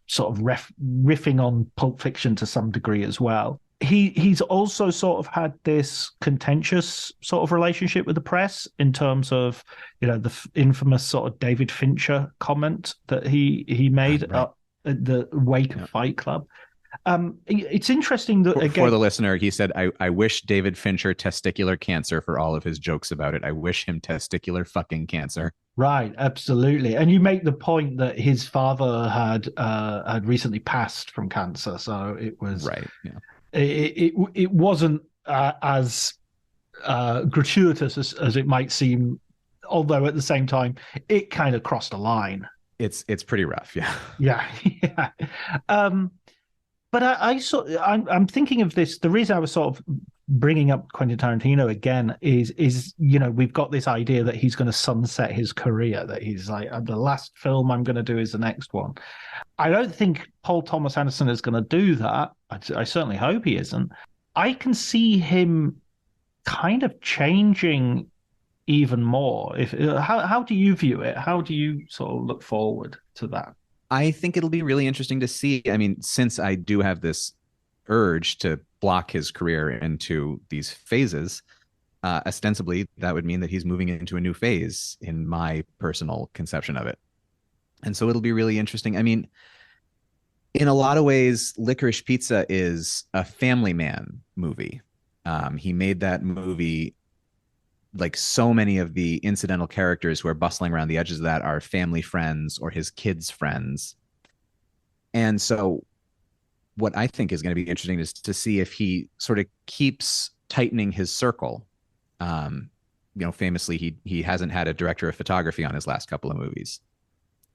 Speaker 7: sort of riffing on Pulp Fiction to some degree as well. He's also sort of had this contentious sort of relationship with the press in terms of, the infamous sort of David Fincher comment that he made at the wake of Fight Club. It's interesting that, again,
Speaker 8: for the listener, he said, I wish David Fincher testicular cancer for all of his jokes about it. I wish him testicular fucking cancer.
Speaker 7: Right, absolutely. And you make the point that his father had recently passed from cancer, so it was
Speaker 8: right. Yeah.
Speaker 7: It wasn't as gratuitous as it might seem, although at the same time it kind of crossed a line.
Speaker 8: It's pretty rough, yeah.
Speaker 7: Yeah. But I'm thinking of this. The reason I was sort of bringing up Quentin Tarantino again is we've got this idea that he's going to sunset his career, that he's like, the last film I'm going to do is the next one. I don't think Paul Thomas Anderson is going to do that. I certainly hope he isn't. I can see him kind of changing even more. How do you view it? How do you sort of look forward to that?
Speaker 8: I think it'll be really interesting to see. I mean, since I do have this urge to block his career into these phases, ostensibly that would mean that he's moving into a new phase in my personal conception of it. And so it'll be really interesting. I mean, in a lot of ways, Licorice Pizza is a family man movie. He made that movie, like so many of the incidental characters who are bustling around the edges of that are family friends or his kids' friends. And so what I think is going to be interesting is to see if he sort of keeps tightening his circle. Famously, he hasn't had a director of photography on his last couple of movies,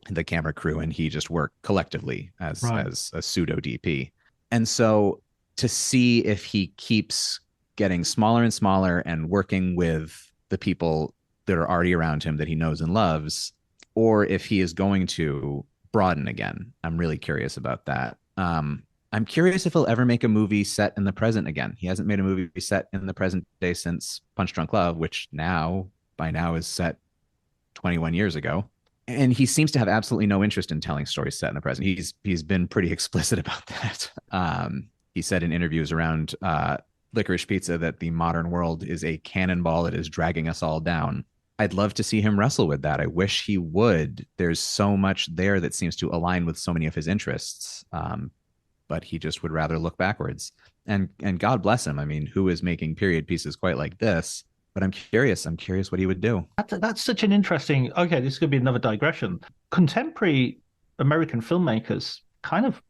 Speaker 8: the camera crew, and he just worked collectively as a pseudo DP. And so to see if he keeps getting smaller and smaller and working with the people that are already around him that he knows and loves, or if he is going to broaden again. I'm really curious about that. I'm curious if he'll ever make a movie set in the present again. He hasn't made a movie set in the present day since Punch Drunk Love, which by now is set 21 years ago. And he seems to have absolutely no interest in telling stories set in the present. He's been pretty explicit about that. He said in interviews around Licorice Pizza that the modern world is a cannonball that is dragging us all down. I'd love to see him wrestle with that. I wish he would. There's so much there that seems to align with so many of his interests. But he just would rather look backwards. And God bless him. I mean, who is making period pieces quite like this? But I'm curious what he would do.
Speaker 7: That's such an interesting, okay, this could be another digression. Contemporary American filmmakers, kind of,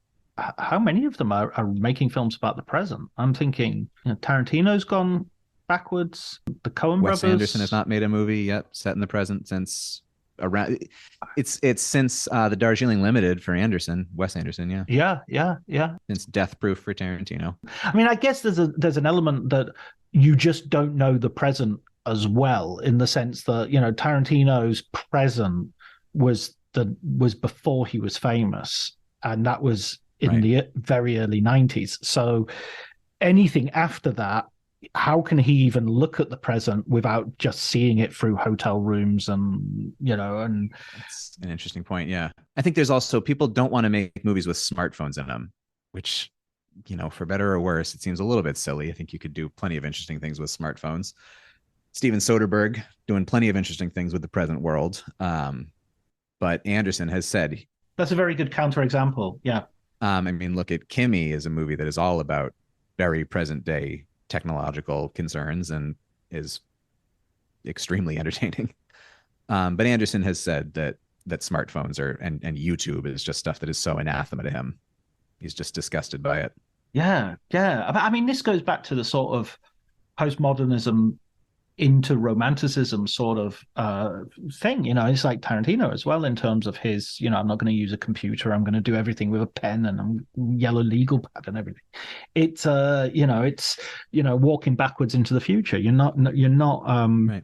Speaker 7: how many of them are making films about the present? I'm thinking, Tarantino's gone backwards. The Coen brothers.
Speaker 8: Wes Anderson has not made a movie yet set in the present since around. It's since the Darjeeling Limited for Anderson, Wes Anderson, yeah.
Speaker 7: Yeah.
Speaker 8: Since Death Proof for Tarantino.
Speaker 7: I mean, I guess there's an element that you just don't know the present as well, in the sense that Tarantino's present was was before he was famous, and that was in
Speaker 8: Right.
Speaker 7: the very early 90s. So anything after that, how can he even look at the present without just seeing it through hotel rooms and
Speaker 8: That's an interesting point. Yeah. I think there's also people don't want to make movies with smartphones in them, which, for better or worse, it seems a little bit silly. I think you could do plenty of interesting things with smartphones. Steven Soderbergh doing plenty of interesting things with the present world. But Anderson has said
Speaker 7: that's a very good counterexample. Yeah.
Speaker 8: Look at Kimmy is a movie that is all about very present day technological concerns and is extremely entertaining. But Anderson has said that smartphones and YouTube is just stuff that is so anathema to him. He's just disgusted by it.
Speaker 7: Yeah. This goes back to the sort of postmodernism into romanticism sort of thing. It's like Tarantino as well in terms of his, I'm not going to use a computer. I'm going to do everything with a pen and yellow legal pad and everything. It's walking backwards into the future. You're not
Speaker 8: Right.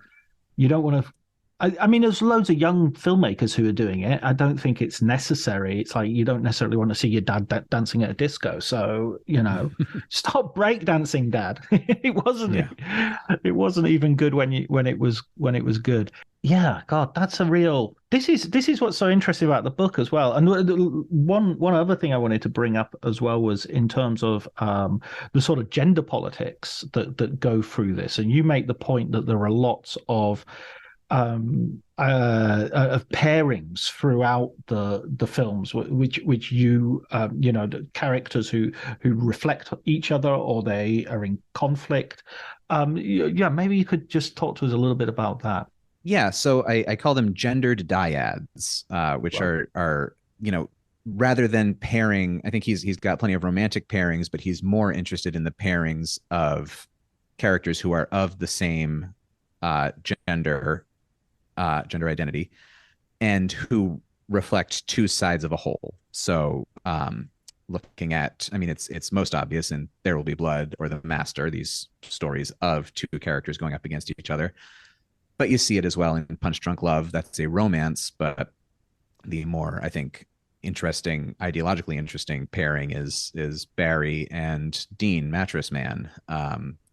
Speaker 7: You don't want to. There's loads of young filmmakers who are doing it. I don't think it's necessary. It's like you don't necessarily want to see your dad dancing at a disco. So, stop breakdancing, Dad. It wasn't even good when it was good. Yeah, God, that's a real. This is what's so interesting about the book as well. And one other thing I wanted to bring up as well was in terms of the sort of gender politics that go through this. And you make the point that there are lots of pairings throughout the films, which the characters who reflect each other or they are in conflict. Maybe you could just talk to us a little bit about that.
Speaker 8: Yeah, so I call them gendered dyads, which are rather than pairing. I think he's got plenty of romantic pairings, but he's more interested in the pairings of characters who are of the same gender identity and who reflect two sides of a whole. So looking at, it's most obvious in There Will Be Blood or The Master, these stories of two characters going up against each other. But you see it as well in Punch Drunk Love. That's a romance, but the more, I think, ideologically interesting pairing is Barry and Dean, Mattress Man,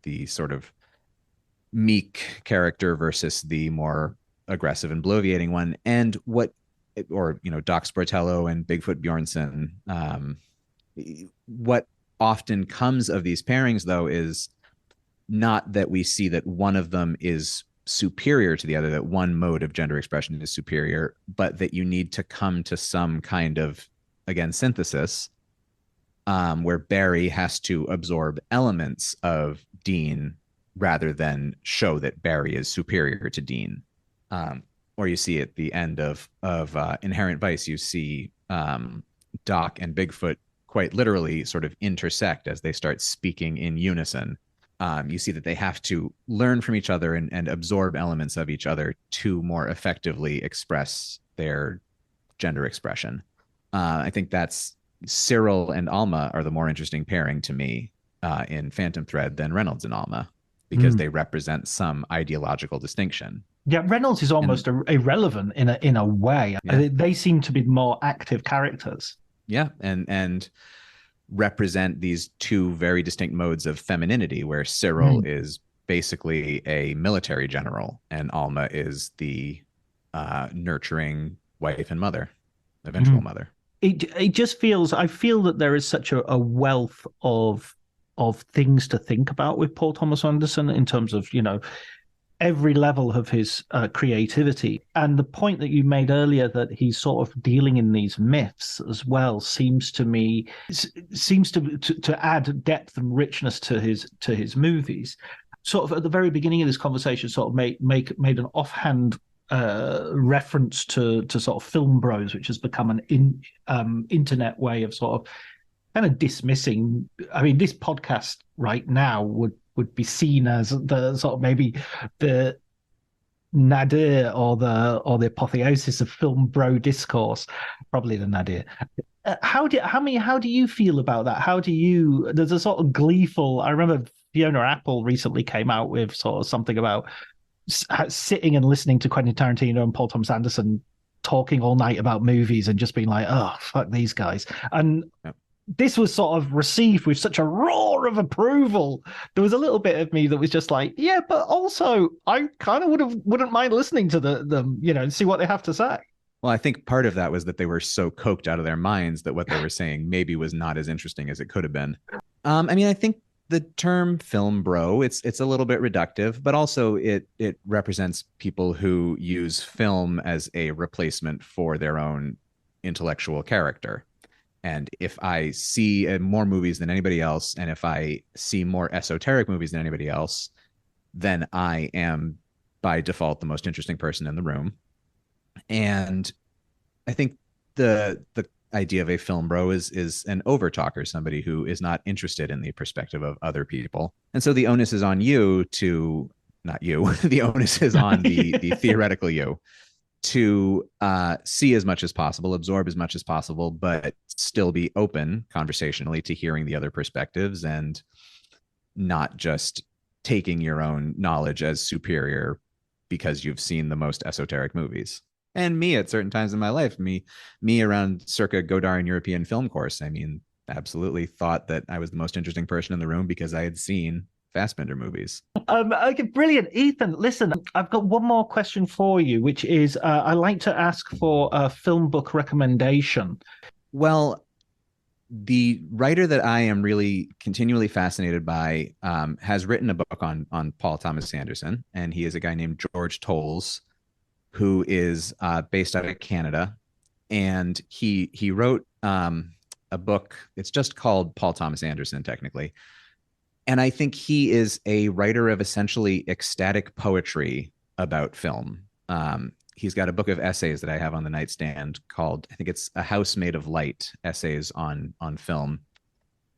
Speaker 8: the sort of meek character versus the more aggressive and bloviating one. And Doc Sportello and Bigfoot Bjornson. What often comes of these pairings, though, is not that we see that one of them is superior to the other, that one mode of gender expression is superior, but that you need to come to some kind of, again, synthesis, where Barry has to absorb elements of Dean rather than show that Barry is superior to Dean. Or you see at the end of Inherent Vice, you see Doc and Bigfoot quite literally sort of intersect as they start speaking in unison. You see that they have to learn from each other and absorb elements of each other to more effectively express their gender expression. I think that's Cyril and Alma are the more interesting pairing to me in Phantom Thread than Reynolds and Alma, because they represent some ideological distinction.
Speaker 7: Yeah, Reynolds is almost irrelevant in a way.
Speaker 8: Yeah.
Speaker 7: They seem to be more active characters.
Speaker 8: Yeah, and represent these two very distinct modes of femininity, where Cyril is basically a military general and Alma is the nurturing wife and mother, eventual mother.
Speaker 7: It just feels, I feel that there is such a wealth of things to think about with Paul Thomas Anderson in terms of, every level of his creativity. And the point that you made earlier that he's sort of dealing in these myths as well seems to me to add depth and richness to his movies. Sort of at the very beginning of this conversation, sort of made an offhand reference to sort of Film Bros, which has become an internet way of sort of kind of dismissing. I mean, this podcast right now would be seen as the sort of maybe the nadir or the apotheosis of film bro discourse, probably the nadir. How do you feel about that? There's a sort of gleeful, I remember Fiona Apple recently came out with sort of something about sitting and listening to Quentin Tarantino and Paul Thomas Anderson talking all night about movies and just being like, oh, fuck these guys. And this was sort of received with such a roar of approval. There was a little bit of me that was just like, yeah, but also I kind of wouldn't mind listening to them, and see what they have to say.
Speaker 8: Well, I think part of that was that they were so coked out of their minds that what they were saying maybe was not as interesting as it could have been. I think the term film bro, it's a little bit reductive, but also it represents people who use film as a replacement for their own intellectual character. And if I see more movies than anybody else, and if I see more esoteric movies than anybody else, then I am by default the most interesting person in the room. And I think the idea of a film bro is an overtalker, somebody who is not interested in the perspective of other people. And so the onus is on you to, not you, the onus is on the theoretical you to see as much as possible, absorb as much as possible, but still be open conversationally to hearing the other perspectives and not just taking your own knowledge as superior because you've seen the most esoteric movies. And me at certain times in my life, me around circa Godard and European Film Course, absolutely thought that I was the most interesting person in the room because I had seen Fassbinder movies.
Speaker 7: Okay, brilliant. Ethan, listen, I've got one more question for you, which is I like to ask for a film book recommendation.
Speaker 8: Well, the writer that I am really continually fascinated by has written a book on Paul Thomas Anderson, and he is a guy named George Tolles, who is based out of Canada. And he wrote a book. It's just called Paul Thomas Anderson, technically. And I think he is a writer of essentially ecstatic poetry about film. He's got a book of essays that I have on the nightstand called, I think it's A House Made of Light, Essays on Film.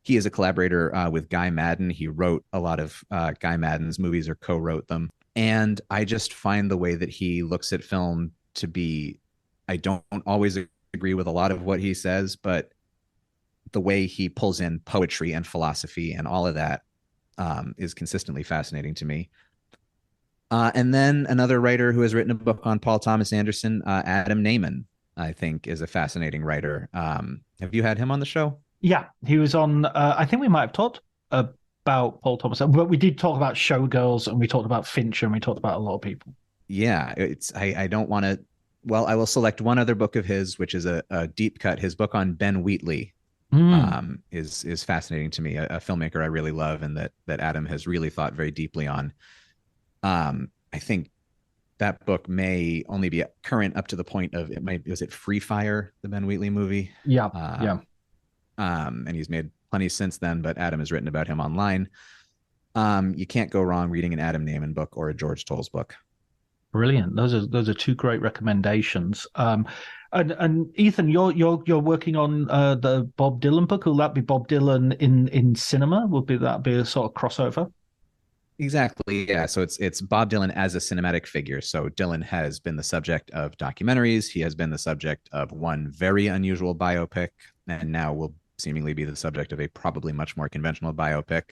Speaker 8: He is a collaborator with Guy Maddin. He wrote a lot of Guy Maddin's movies or co-wrote them. And I just find the way that he looks at film to be, I don't always agree with a lot of what he says, but the way he pulls in poetry and philosophy and all of that is consistently fascinating to me. And then another writer who has written a book on Paul Thomas Anderson, Adam Naiman, I think is a fascinating writer. Have you had him on the show?
Speaker 7: Yeah, he was on, I think we might have talked about Paul Thomas, but we did talk about Showgirls and we talked about Fincher and we talked about a lot of people.
Speaker 8: Yeah, I don't want to, well, I will select one other book of his, which is a deep cut. His book on Ben Wheatley is fascinating to me, a filmmaker I really love and that Adam has really thought very deeply on. I think that book may only be current up to the point of was it Free Fire, the Ben Wheatley movie?
Speaker 7: Yeah.
Speaker 8: And he's made plenty since then, but Adam has written about him online. You can't go wrong reading an Adam Naiman book or a George Tolles book. Brilliant.
Speaker 7: Those are two great recommendations. And Ethan, you're working on the Bob Dylan book. Will that be Bob Dylan in cinema? That be a sort of crossover?
Speaker 8: Exactly. Yeah. So it's Bob Dylan as a cinematic figure. So Dylan has been the subject of documentaries. He has been the subject of one very unusual biopic, and now will seemingly be the subject of a probably much more conventional biopic.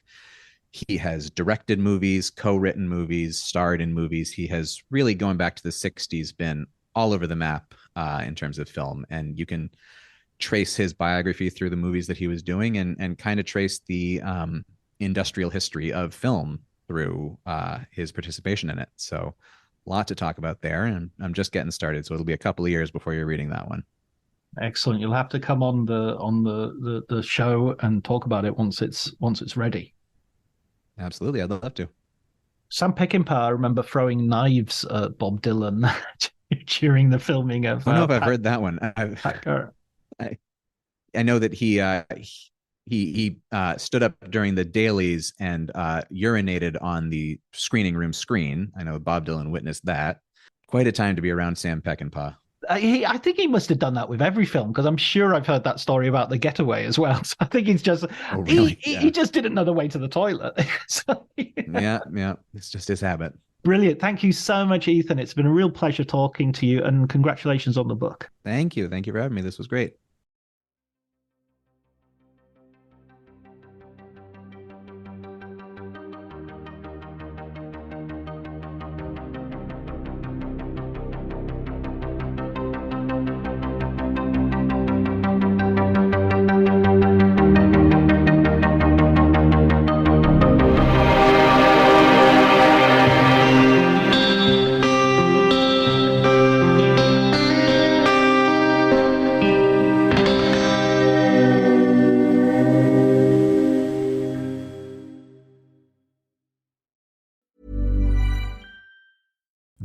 Speaker 8: He has directed movies, co-written movies, starred in movies. He has really, going back to the 60s, been all over the map in terms of film. And you can trace his biography through the movies that he was doing and kind of trace the industrial history of film through his participation in it. So a lot to talk about there. And I'm just getting started. So it'll be a couple of years before you're reading that one.
Speaker 7: Excellent. You'll have to come on the show and talk about it once it's ready.
Speaker 8: Absolutely. I'd love to. Sam
Speaker 7: Peckinpah, I remember throwing knives at Bob Dylan during the filming of...
Speaker 8: I don't know if I've heard that one. I know that he stood up during the dailies and urinated on the screening room screen. I know Bob Dylan witnessed that. Quite a time to be around Sam Peckinpah.
Speaker 7: I think he must have done that with every film, because I'm sure I've heard that story about The Getaway as well. So I think he's just he just didn't know the way to the toilet. So,
Speaker 8: yeah, it's just his habit.
Speaker 7: Brilliant. Thank you so much, Ethan. It's been a real pleasure talking to you, and congratulations on the book.
Speaker 8: Thank you for having me. This was great.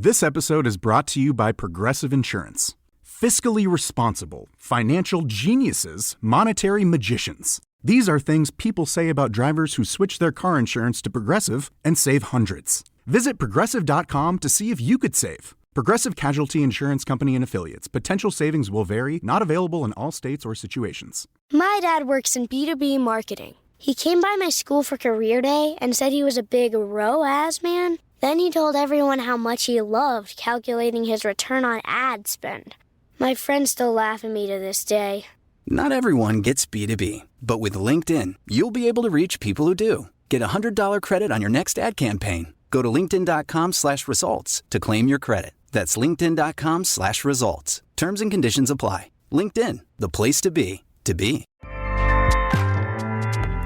Speaker 9: This episode is brought to you by Progressive Insurance. Fiscally responsible, financial geniuses, monetary magicians. These are things people say about drivers who switch their car insurance to Progressive and save hundreds. Visit Progressive.com to see if you could save. Progressive Casualty Insurance Company and Affiliates. Potential savings will vary, not available in all states or situations.
Speaker 3: My dad works in B2B marketing. He came by my school for career day and said he was a big ROAS man. Then he told everyone how much he loved calculating his return on ad spend. My friends still laugh at me to this day.
Speaker 4: Not everyone gets B2B, but with LinkedIn, you'll be able to reach people who do. Get a $100 credit on your next ad campaign. Go to linkedin.com/results to claim your credit. That's linkedin.com/results. Terms and conditions apply. LinkedIn, the place to be, to be.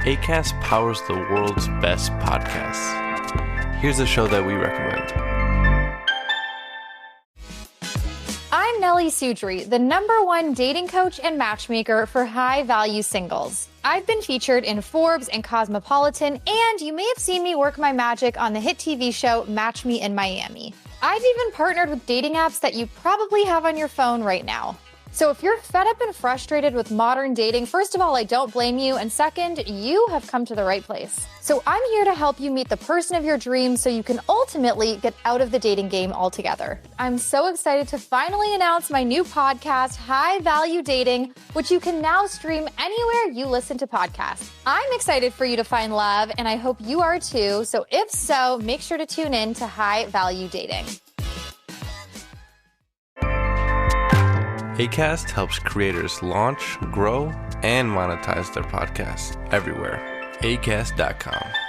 Speaker 10: Acast powers the world's best podcasts. Here's a show that we recommend.
Speaker 11: I'm Nellie Sudri, the #1 dating coach and matchmaker for high-value singles. I've been featured in Forbes and Cosmopolitan, and you may have seen me work my magic on the hit TV show Match Me in Miami. I've even partnered with dating apps that you probably have on your phone right now. So if you're fed up and frustrated with modern dating, first of all, I don't blame you. And second, you have come to the right place. So I'm here to help you meet the person of your dreams so you can ultimately get out of the dating game altogether. I'm so excited to finally announce my new podcast, High Value Dating, which you can now stream anywhere you listen to podcasts. I'm excited for you to find love, and I hope you are too. So if so, make sure to tune in to High Value Dating.
Speaker 10: Acast helps creators launch, grow, and monetize their podcasts everywhere. Acast.com.